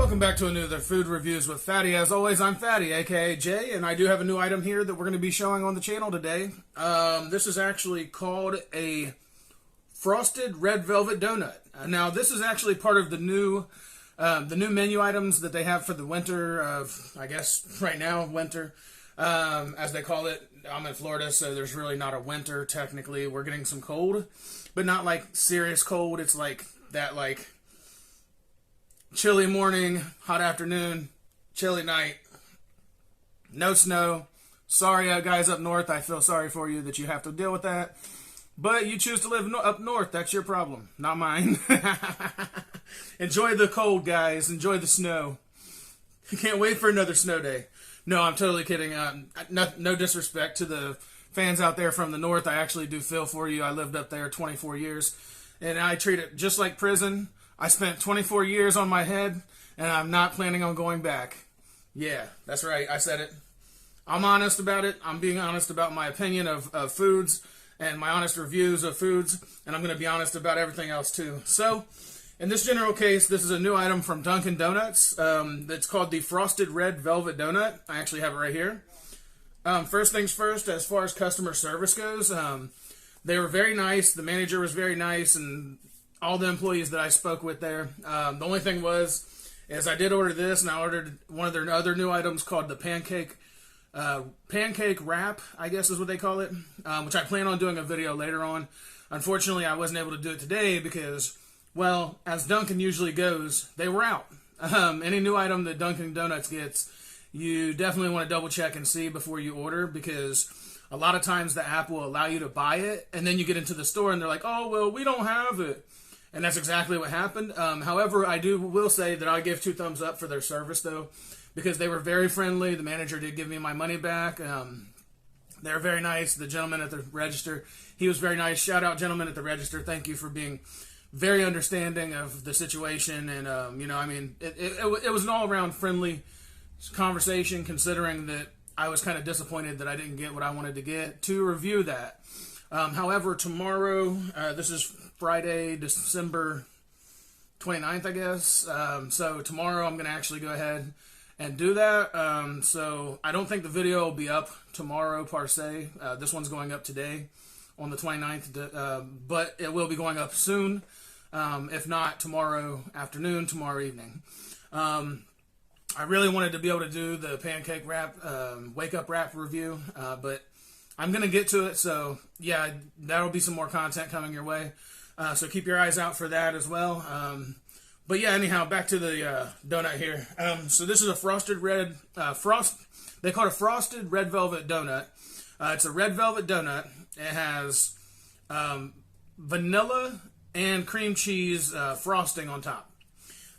Welcome back to another Food Reviews with Fatty. As always, I'm Fatty, aka Jay, and I do have a new item here that we're going to be showing on the channel today. This is actually called a frosted red velvet donut. Now, this is actually part of the new menu items that they have for the winter of, I guess, right now, winter, as they call it. I'm in Florida, so there's really not a winter, technically. We're getting some cold, but not like serious cold. It's like that, like, chilly morning, hot afternoon, chilly night, no snow. Sorry, guys up north, I feel sorry for you that you have to deal with that. But you choose to live up north, that's your problem, not mine. Enjoy the cold, guys. Enjoy the snow. Can't wait for another snow day. No, I'm totally kidding. No disrespect to the fans out there from the north. I actually do feel for you. I lived up there 24 years, and I treat it just like prison. I spent 24 years on my head, and I'm not planning on going back. Yeah, that's right. I said it. I'm honest about it. I'm being honest about my opinion of foods and my honest reviews of foods, and I'm going to be honest about everything else too. So, in this general case, this is a new item from Dunkin Donuts. That's called the Frosted Red Velvet Donut. I actually have it right here. First things first, as far as customer service goes, they were very nice. The manager was very nice, and all the employees that I spoke with there. The only thing is I did order this, and I ordered one of their other new items called the pancake wrap, I guess is what they call it, which I plan on doing a video later on. Unfortunately, I wasn't able to do it today because, well, as Dunkin' usually goes, they were out. Any new item that Dunkin' Donuts gets, you definitely want to double check and see before you order, because a lot of times the app will allow you to buy it, and then you get into the store and they're like, oh, well, we don't have it. And that's exactly what happened. However, I will say that I give 2 thumbs up for their service, though, because they were very friendly. The manager did give me my money back. They were very nice. The gentleman at the register, he was very nice. Shout out, gentleman at the register. Thank you for being very understanding of the situation. And, it was an all-around friendly conversation, considering that I was kind of disappointed that I didn't get what I wanted to get to review that. However, tomorrow, this is Friday, December 29th, I guess. So tomorrow I'm going to actually go ahead and do that. So I don't think the video will be up tomorrow per se. This one's going up today on the 29th, but it will be going up soon. If not tomorrow afternoon, tomorrow evening. I really wanted to be able to do the pancake wrap, wake up wrap review, but I'm going to get to it. So yeah, that'll be some more content coming your way. So keep your eyes out for that as well. But yeah, anyhow, back to the donut here. So this is a frosted red, they call it a frosted red velvet donut. It's a red velvet donut. It has vanilla and cream cheese frosting on top.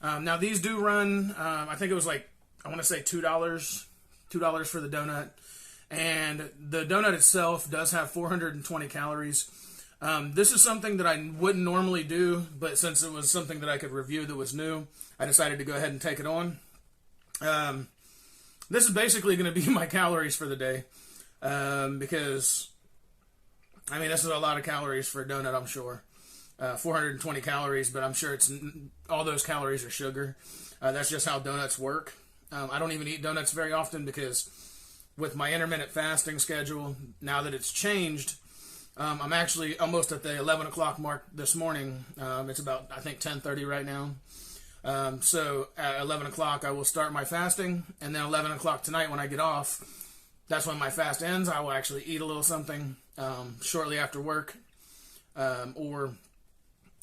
Now these do run, I think it was like, I want to say $2 for the donut. And the donut itself does have 420 calories. This is something that I wouldn't normally do, but since it was something that I could review that was new, I decided to go ahead and take it on. This is basically going to be my calories for the day, because, I mean, this is a lot of calories for a donut, I'm sure. 420 calories, but I'm sure all those calories are sugar. That's just how donuts work. I don't even eat donuts very often because with my intermittent fasting schedule, now that it's changed, I'm actually almost at the 11 o'clock mark this morning. It's about, I think, 10:30 right now. So at 11 o'clock, I will start my fasting. And then 11 o'clock tonight when I get off, that's when my fast ends. I will actually eat a little something shortly after work. Or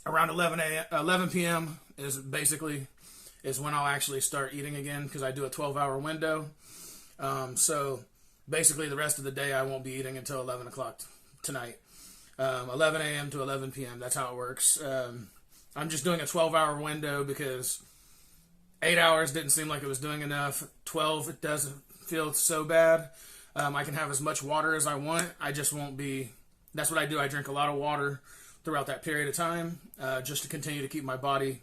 around 11 p.m. is when I'll actually start eating again, because I do a 12-hour window. So basically the rest of the day I won't be eating until 11 o'clock tonight. 11 a.m. to 11 p.m. That's how it works. I'm just doing a 12-hour window because 8 hours didn't seem like it was doing enough. 12, it doesn't feel so bad. I can have as much water as I want. I just won't be... That's what I do. I drink a lot of water throughout that period of time, just to continue to keep my body,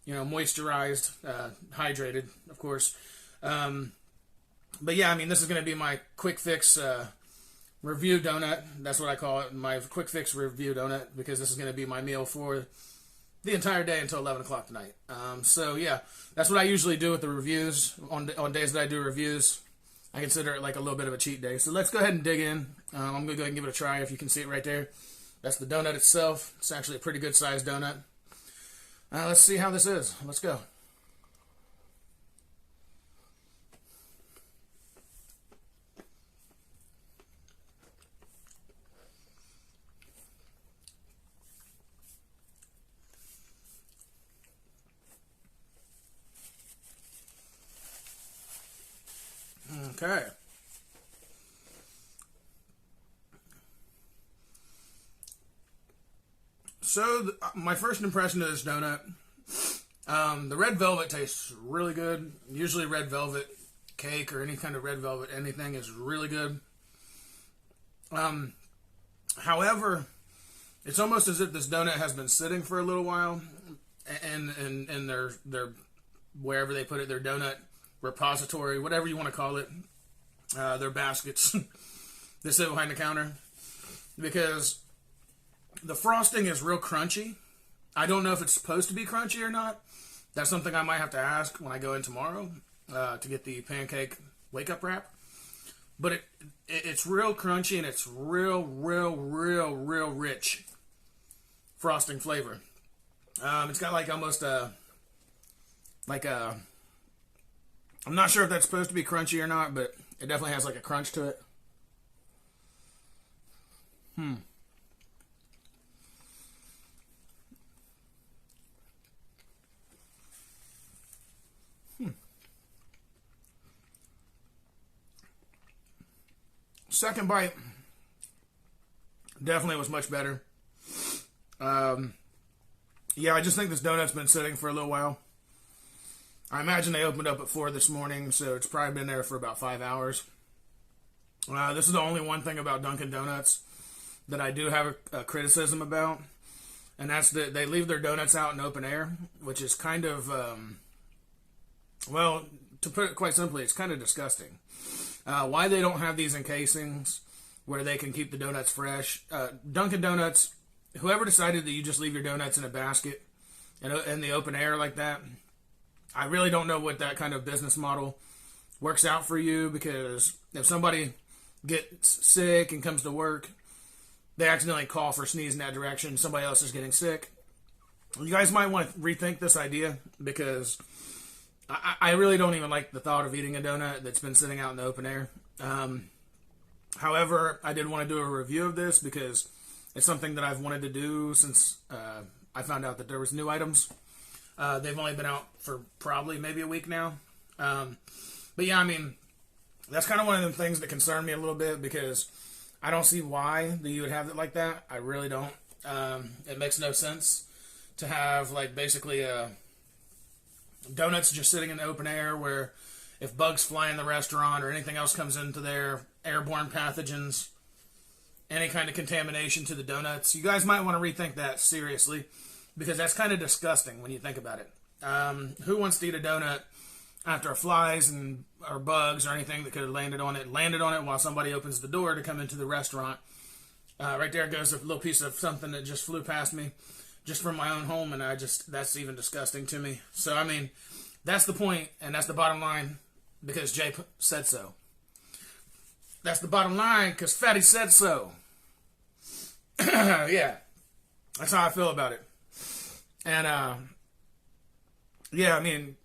moisturized, hydrated, of course. But yeah, I mean, this is going to be my quick fix review donut. That's what I call it, my quick fix review donut, because this is going to be my meal for the entire day until 11 o'clock tonight. So yeah, that's what I usually do with the reviews. On days that I do reviews, I consider it like a little bit of a cheat day. So let's go ahead and dig in. I'm going to go ahead and give it a try. If you can see it right there, that's the donut itself. It's actually a pretty good sized donut. Let's see how this is. Let's go. Okay. So my first impression of this donut, the red velvet tastes really good. Usually red velvet cake or any kind of red velvet anything is really good. However, it's almost as if this donut has been sitting for a little while, and their wherever they put it, their donut repository, whatever you want to call it, their baskets they sit behind the counter, because the frosting is real crunchy. I don't know if it's supposed to be crunchy or not. That's something I might have to ask when I go in tomorrow to get the pancake wake up wrap. But it's real crunchy, and it's real rich frosting flavor. It's got like almost a I'm not sure if that's supposed to be crunchy or not, but it definitely has like a crunch to it. Second bite definitely was much better. Yeah, I just think this donut's been sitting for a little while. I imagine they opened up at 4 this morning, so it's probably been there for about 5 hours. This is the only one thing about Dunkin' Donuts that I do have a criticism about, and that's that they leave their donuts out in open air, which is kind of, well, to put it quite simply, it's kind of disgusting. Why they don't have these in casings where they can keep the donuts fresh. Dunkin' Donuts, whoever decided that you just leave your donuts in a basket in the open air like that, I really don't know what that kind of business model works out for you, because if somebody gets sick and comes to work, they accidentally cough or sneeze in that direction, somebody else is getting sick. You guys might want to rethink this idea, because I really don't even like the thought of eating a donut that's been sitting out in the open air. However, I did want to do a review of this because it's something that I've wanted to do since I found out that there was new items. They've only been out for probably maybe a week now. But yeah, I mean, that's kind of one of them things that concern me a little bit, because I don't see why that you would have it like that. I really don't. It makes no sense to have like basically donuts just sitting in the open air, where if bugs fly in the restaurant or anything else comes into there, airborne pathogens, any kind of contamination to the donuts, you guys might want to rethink that seriously, because that's kind of disgusting when you think about it. Who wants to eat a donut after flies or bugs or anything that could have landed on it while somebody opens the door to come into the restaurant? Right there goes a little piece of something that just flew past me, just from my own home, and that's even disgusting to me. So, I mean, that's the point, and that's the bottom line, because Jay said so. That's the bottom line, because Fatty said so. Yeah, that's how I feel about it. And, yeah, I mean,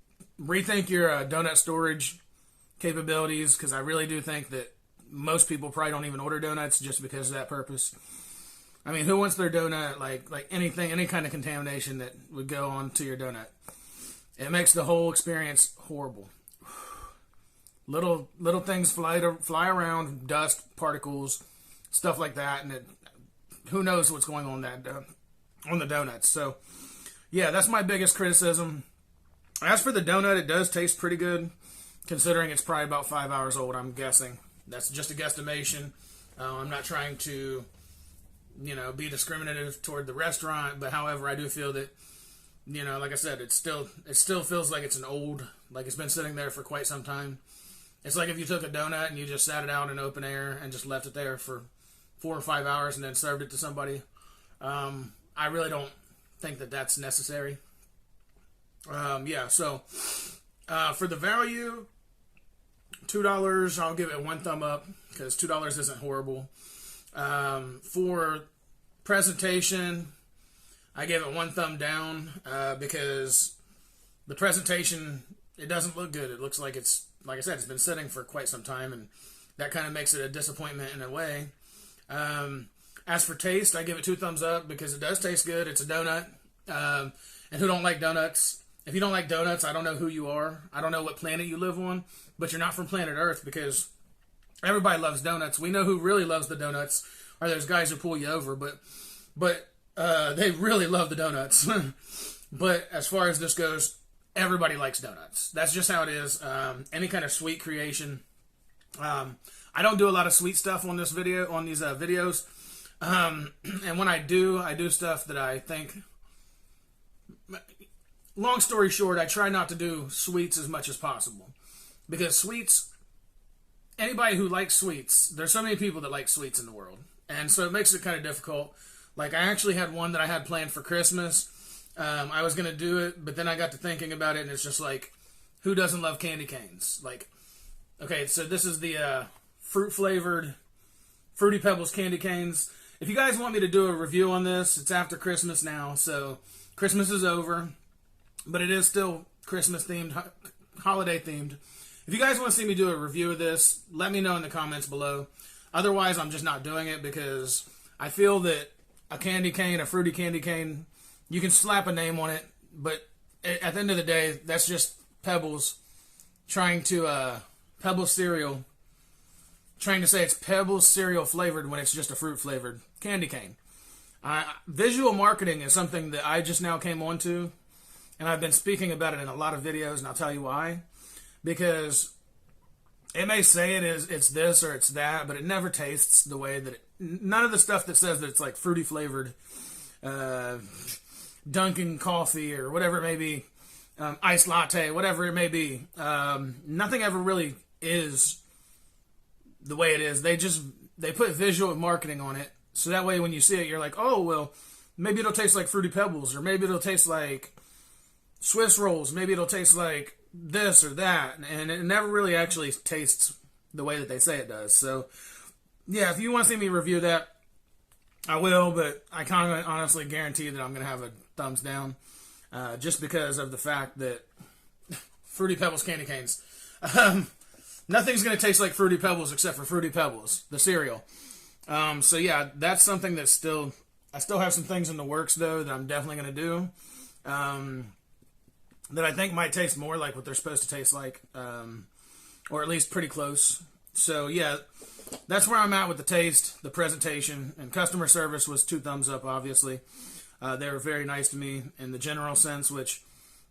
rethink your donut storage capabilities, because I really do think that most people probably don't even order donuts just because of that purpose. I mean, who wants their donut, like anything, any kind of contamination that would go on to your donut? It makes the whole experience horrible. Little things fly around, dust, particles, stuff like that, and who knows what's going on on the donuts. So, yeah, that's my biggest criticism. As for the donut, it does taste pretty good, considering it's probably about 5 hours old, I'm guessing. That's just a guesstimation. I'm not trying to, be discriminative toward the restaurant, but however, I do feel that, like I said, it still feels like it's like it's been sitting there for quite some time. It's like if you took a donut and you just sat it out in open air and just left it there for 4 or 5 hours and then served it to somebody. I really don't think that that's necessary. Yeah, so for the value, $2, I'll give it 1 thumb up because $2 isn't horrible. For presentation, I give it 1 thumb down because the presentation, it doesn't look good. It looks like it's, like I said, it's been sitting for quite some time, and that kind of makes it a disappointment in a way. As for taste, I give it 2 thumbs up because it does taste good. It's a donut. And who don't like donuts? If you don't like donuts, I don't know who you are. I don't know what planet you live on, but you're not from planet Earth because everybody loves donuts. We know who really loves the donuts are those guys who pull you over, but they really love the donuts. But as far as this goes, everybody likes donuts. That's just how it is. Any kind of sweet creation. I don't do a lot of sweet stuff on this video, on these videos. And when I do stuff that I think, long story short, I try not to do sweets as much as possible. Because sweets, anybody who likes sweets, there's so many people that like sweets in the world. And so it makes it kind of difficult. Like, I actually had one that I had planned for Christmas. I was going to do it, but then I got to thinking about it, and it's just like, who doesn't love candy canes? Like, okay, so this is the fruit-flavored Fruity Pebbles candy canes. If you guys want me to do a review on this, it's after Christmas now, so Christmas is over, but it is still Christmas-themed, holiday-themed. If you guys want to see me do a review of this, let me know in the comments below. Otherwise, I'm just not doing it because I feel that a candy cane, a fruity candy cane, you can slap a name on it, but at the end of the day, that's just Pebbles trying to, Pebbles cereal, trying to say it's Pebbles cereal flavored when it's just a fruit flavored candy cane. Visual marketing is something that I just now came onto, and I've been speaking about it in a lot of videos, and I'll tell you why. Because it may say it's this or it's that, but it never tastes the way that none of the stuff that says that it's like fruity flavored, Dunkin' coffee or whatever it may be, iced latte, whatever it may be, nothing ever really is the way it is. They put visual marketing on it, so that way when you see it, you're like, oh, well, maybe it'll taste like Fruity Pebbles, or maybe it'll taste like Swiss rolls, maybe it'll taste like this or that, and it never really actually tastes the way that they say it does. So, yeah, if you want to see me review that, I will, but I kind of honestly guarantee that I'm going to have a thumbs down, just because of the fact that Fruity Pebbles candy canes, nothing's going to taste like Fruity Pebbles except for Fruity Pebbles, the cereal. So yeah, that's something that's I still have some things in the works though that I'm definitely going to do, that I think might taste more like what they're supposed to taste like, or at least pretty close. So yeah, that's where I'm at with the taste, the presentation, and customer service was 2 thumbs up, obviously. They were very nice to me in the general sense, which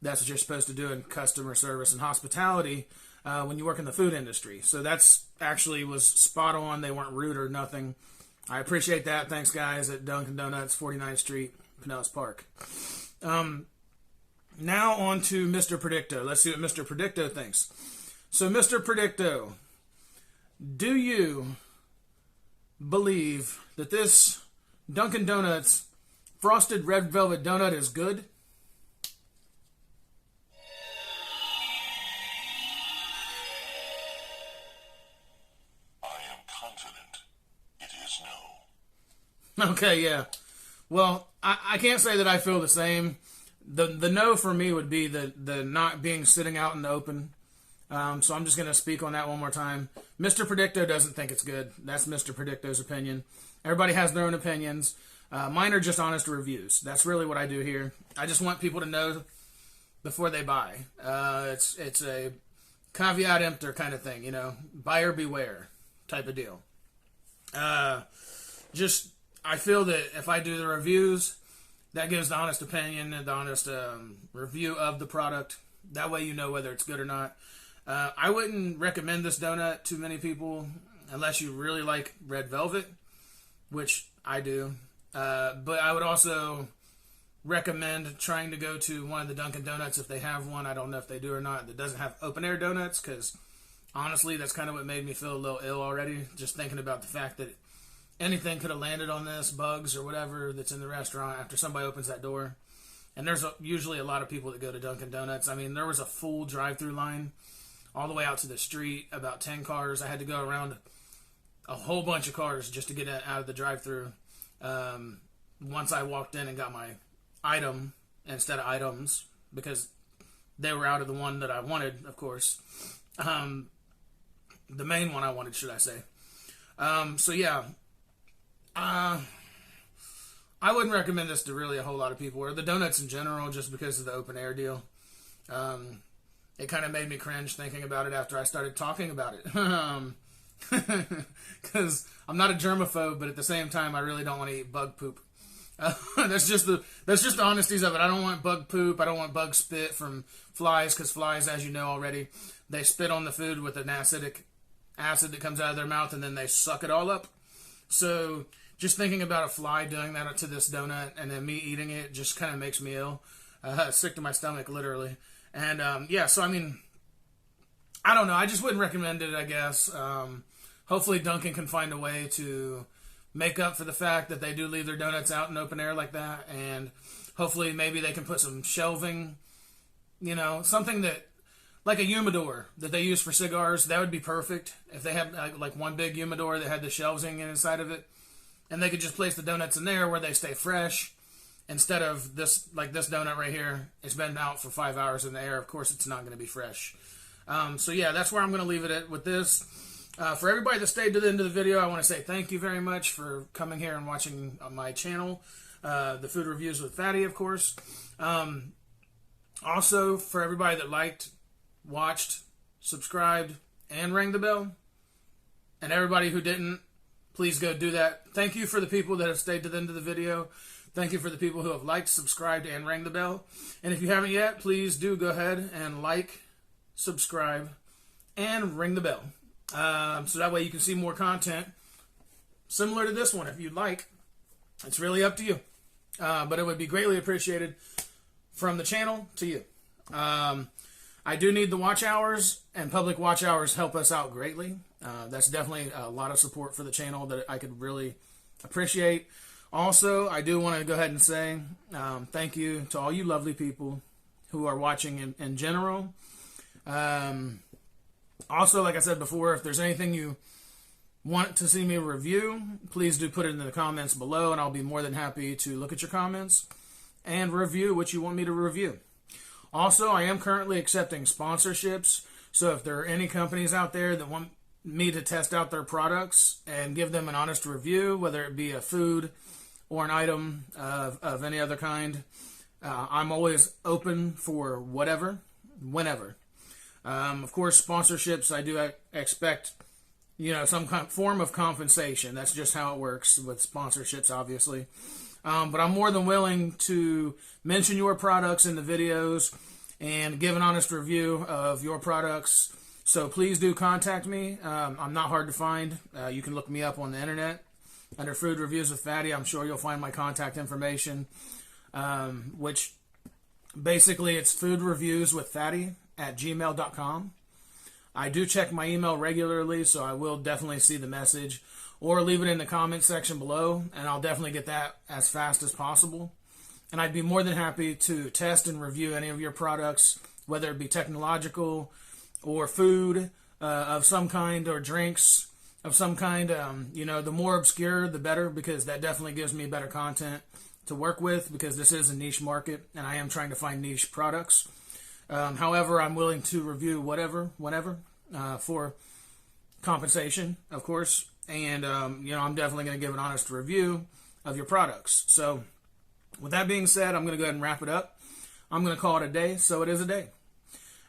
that's what you're supposed to do in customer service and hospitality when you work in the food industry. So that's actually was spot on. They weren't rude or nothing. I appreciate that. Thanks, guys, at Dunkin' Donuts, 49th Street, Pinellas Park. Now on to Mr. Predicto. Let's see what Mr. Predicto thinks. So, Mr. Predicto, do you believe that this Dunkin' Donuts frosted red velvet donut is good? I am confident it is no. Okay, yeah. Well, I can't say that I feel the same. The no for me would be the not being sitting out in the open. So I'm just going to speak on that one more time. Mr. Predicto doesn't think it's good. That's Mr. Predicto's opinion. Everybody has their own opinions. Mine are just honest reviews. That's really what I do here. I just want people to know before they buy. It's a caveat emptor kind of thing, you know, buyer beware type of deal. I feel that if I do the reviews, that gives the honest opinion and the honest review of the product. That way you know whether it's good or not. I wouldn't recommend this donut to many people unless you really like red velvet, which I do. But I would also recommend trying to go to one of the Dunkin' Donuts if they have one. I don't know if they do or not. That doesn't have open air donuts, because honestly, that's kind of what made me feel a little ill already. Just thinking about the fact that anything could have landed on this, bugs or whatever that's in the restaurant after somebody opens that door. And there's usually a lot of people that go to Dunkin' Donuts. I mean, there was a full drive-through line all the way out to the street, about 10 cars. I had to go around a whole bunch of cars just to get out of the drive-through. Once I walked in and got my item instead of items, because they were out of the one that I wanted, of course. The main one I wanted, should I say. So yeah, I wouldn't recommend this to really a whole lot of people, or the donuts in general, just because of the open air deal. It kind of made me cringe thinking about it after I started talking about it. Because I'm not a germaphobe, but at the same time, I really don't want to eat bug poop. That's just the honesties of it. I don't want bug poop. I don't want bug spit from flies, because flies, as you know already, they spit on the food with an acidic acid that comes out of their mouth, and then they suck it all up. So just thinking about a fly doing that to this donut and then me eating it just kind of makes me ill. Sick to my stomach, literally. And yeah, so I mean, I don't know. I just wouldn't recommend it, I guess. Hopefully Dunkin' can find a way to make up for the fact that they do leave their donuts out in open air like that. And hopefully maybe they can put some shelving, you know, something that, like a humidor that they use for cigars. That would be perfect. If they had like one big humidor that had the shelving inside of it. And they could just place the donuts in there where they stay fresh. Instead of this, like this donut right here, it's been out for 5 hours in the air. Of course, it's not going to be fresh. So yeah, that's where I'm going to leave it at with this. For everybody that stayed to the end of the video, I want to say thank you very much for coming here and watching on my channel. The food reviews with Fatty, of course. Also, for everybody that liked, watched, subscribed, and rang the bell, and everybody who didn't, please go do that. Thank you for the people that have stayed to the end of the video. Thank you for the people who have liked, subscribed, and rang the bell. And if you haven't yet, please do go ahead and like, subscribe, and ring the bell. So that way you can see more content similar to this one if you'd like. It's really up to you. But it would be greatly appreciated from the channel to you. I do need the watch hours, and public watch hours help us out greatly. That's definitely a lot of support for the channel that I could really appreciate. Also, I do want to go ahead and say thank you to all you lovely people who are watching in general. Also, like I said before, if there's anything you want to see me review, please do put it in the comments below, and I'll be more than happy to look at your comments and review what you want me to review. Also, I am currently accepting sponsorships, so if there are any companies out there that want me to test out their products and give them an honest review, whether it be a food or an item of any other kind, I'm always open for whatever, whenever. Of course, sponsorships, I do expect, you know, some form of compensation. That's just how it works with sponsorships, obviously. But I'm more than willing to mention your products in the videos and give an honest review of your products. So please do contact me. I'm not hard to find. You can look me up on the internet under Food Reviews with Fatty. I'm sure you'll find my contact information, which basically it's foodreviewswithfatty@gmail.com. I do check my email regularly, so I will definitely see the message, or leave it in the comment section below, and I'll definitely get that as fast as possible. And I'd be more than happy to test and review any of your products, whether it be technological or food of some kind, or drinks of some kind. You know, the more obscure, the better, because that definitely gives me better content to work with, because this is a niche market, and I am trying to find niche products. However, I'm willing to review whatever, whenever, for compensation, of course. And, you know, I'm definitely going to give an honest review of your products. So, with that being said, I'm going to go ahead and wrap it up. I'm going to call it a day, so it is a day.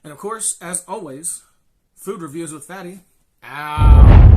And, of course, as always, Food Reviews with Fatty. Out.